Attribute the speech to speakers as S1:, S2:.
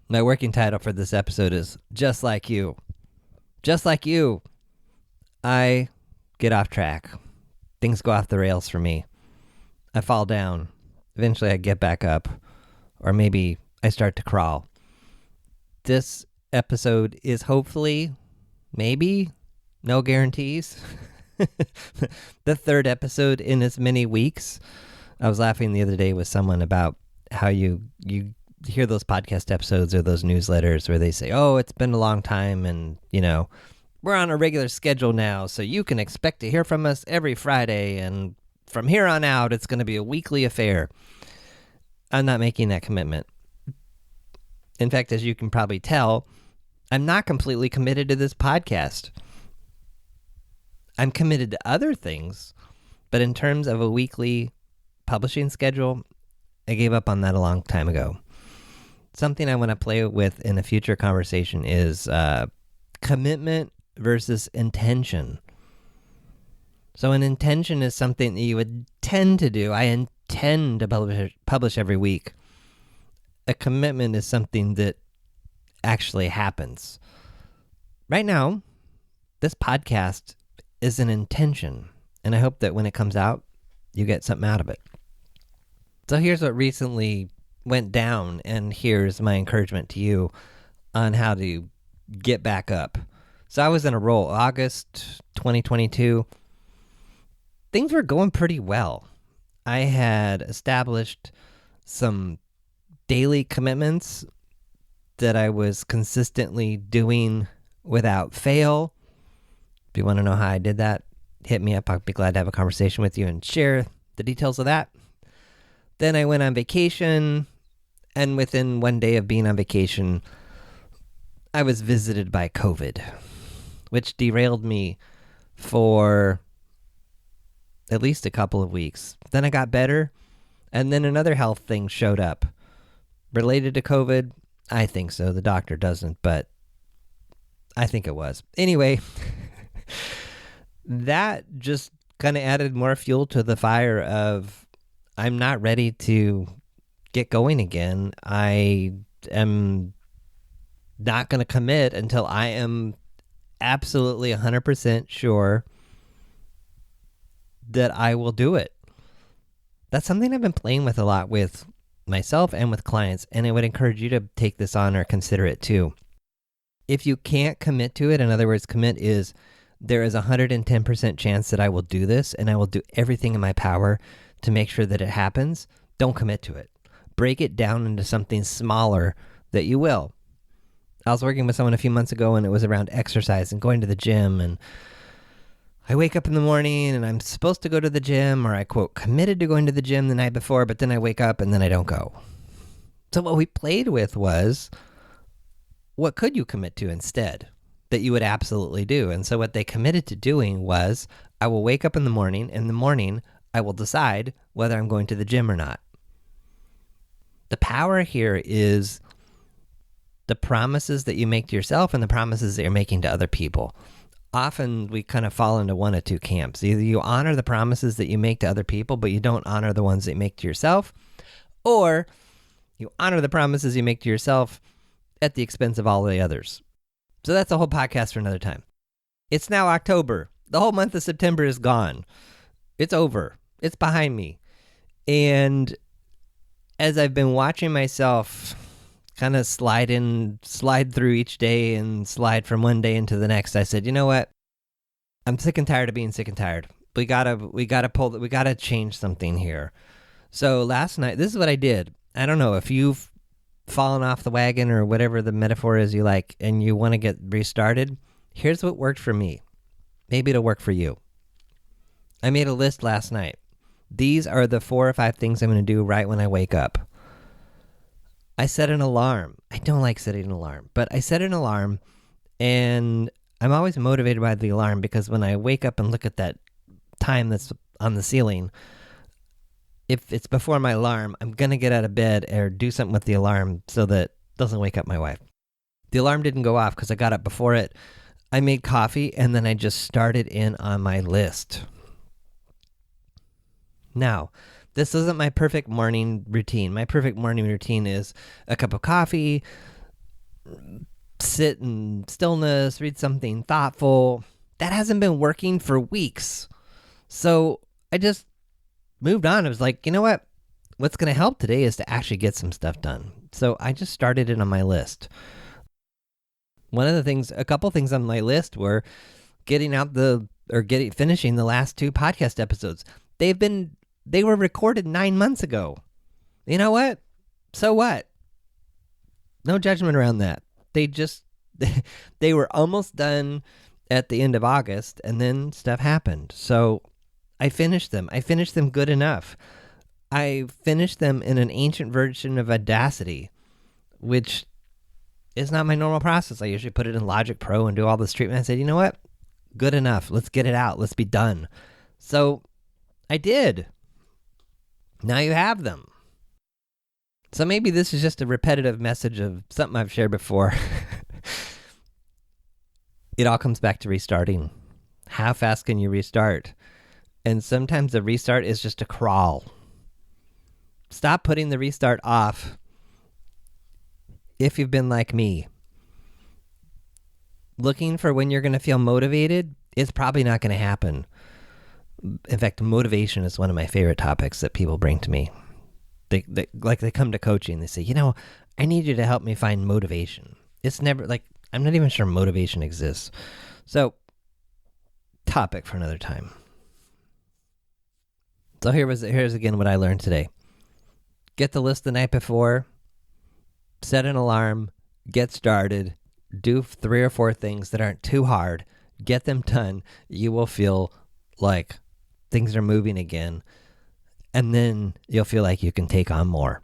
S1: My working title for this episode is Just Like You. Just like you, I get off track. Things go off the rails for me. I fall down. Eventually I get back up. Or maybe I start to crawl. This episode is hopefully, maybe, no guarantees, the third episode in as many weeks. I was laughing the other day with someone about how you hear those podcast episodes or those newsletters where they say, oh, it's been a long time and, we're on a regular schedule now, so you can expect to hear from us every Friday, and from here on out, it's going to be a weekly affair. I'm not making that commitment. In fact, as you can probably tell, I'm not completely committed to this podcast. I'm committed to other things, but in terms of a weekly publishing schedule, I gave up on that a long time ago. Something I want to play with in a future conversation is commitment versus intention. So an intention is something that you would tend to do. I intend to publish every week. A commitment is something that actually happens. Right now, this podcast is an intention, and I hope that when it comes out, you get something out of it. So here's what recently went down, and here's my encouragement to you on how to get back up. So I was in a roll. August 2022, things were going pretty well. I had established some daily commitments that I was consistently doing without fail. If you want to know how I did that, hit me up. I'll be glad to have a conversation with you and share the details of that. Then I went on vacation, and within one day of being on vacation, I was visited by COVID, which derailed me for at least a couple of weeks. Then I got better, and then another health thing showed up. Related to COVID? I think so. The doctor doesn't, but I think it was. Anyway, that just kind of added more fuel to the fire of I'm not ready to get going again. I am not going to commit until I am absolutely 100% sure that I will do it. That's something I've been playing with a lot with myself and with clients, and I would encourage you to take this on or consider it too. If you can't commit to it, in other words, commit is there is a 110% chance that I will do this, and I will do everything in my power to make sure that it happens. Don't commit to it. Break it down into something smaller that you will. I was working with someone a few months ago, and it was around exercise and going to the gym, and I wake up in the morning and I'm supposed to go to the gym, or I, quote, committed to going to the gym the night before, but then I wake up and then I don't go. So what we played with was, what could you commit to instead that you would absolutely do? And so what they committed to doing was, I will wake up in the morning. In the morning, I will decide whether I'm going to the gym or not. The power here is the promises that you make to yourself and the promises that you're making to other people. Often we kind of fall into one of two camps. Either you honor the promises that you make to other people, but you don't honor the ones that you make to yourself, or you honor the promises you make to yourself at the expense of all the others. So that's a whole podcast for another time. It's now October. The whole month of September is gone. It's over. It's behind me. And as I've been watching myself kind of slide through each day and slide from one day into the next, I said, you know what? I'm sick and tired of being sick and tired. We gotta change something here. So last night, this is what I did. I don't know if you've fallen off the wagon or whatever the metaphor is you like, and you want to get restarted. Here's what worked for me. Maybe it'll work for you. I made a list last night. These are the 4 or 5 things I'm going to do right when I wake up. I set an alarm. I don't like setting an alarm, but I set an alarm, and I'm always motivated by the alarm because when I wake up and look at that time that's on the ceiling, if it's before my alarm, I'm going to get out of bed or do something with the alarm so that it doesn't wake up my wife. The alarm didn't go off because I got up before it. I made coffee, and then I just started in on my list. Now, this isn't my perfect morning routine. My perfect morning routine is a cup of coffee, sit in stillness, read something thoughtful. That hasn't been working for weeks. So I just moved on. I was like, you know what? What's going to help today is to actually get some stuff done. So I just started it on my list. A couple things on my list were finishing the last 2 podcast episodes. They were recorded 9 months ago. You know what? So what? No judgment around that. They were almost done at the end of August, and then stuff happened. So I finished them. I finished them good enough. I finished them in an ancient version of Audacity, which is not my normal process. I usually put it in Logic Pro and do all this treatment. I said, you know what? Good enough. Let's get it out. Let's be done. So I did. Now you have them. So maybe this is just a repetitive message of something I've shared before. It all comes back to restarting. How fast can you restart? And sometimes the restart is just a crawl. Stop putting the restart off. If you've been like me, looking for when you're going to feel motivated, it's probably not going to happen. In fact, motivation is one of my favorite topics that people bring to me. They come to coaching. They say, I need you to help me find motivation. It's never I'm not even sure motivation exists. So, topic for another time. So here's again what I learned today. Get the list the night before. Set an alarm. Get started. Do 3 or 4 things that aren't too hard. Get them done. You will feel like things are moving again. And then you'll feel like you can take on more.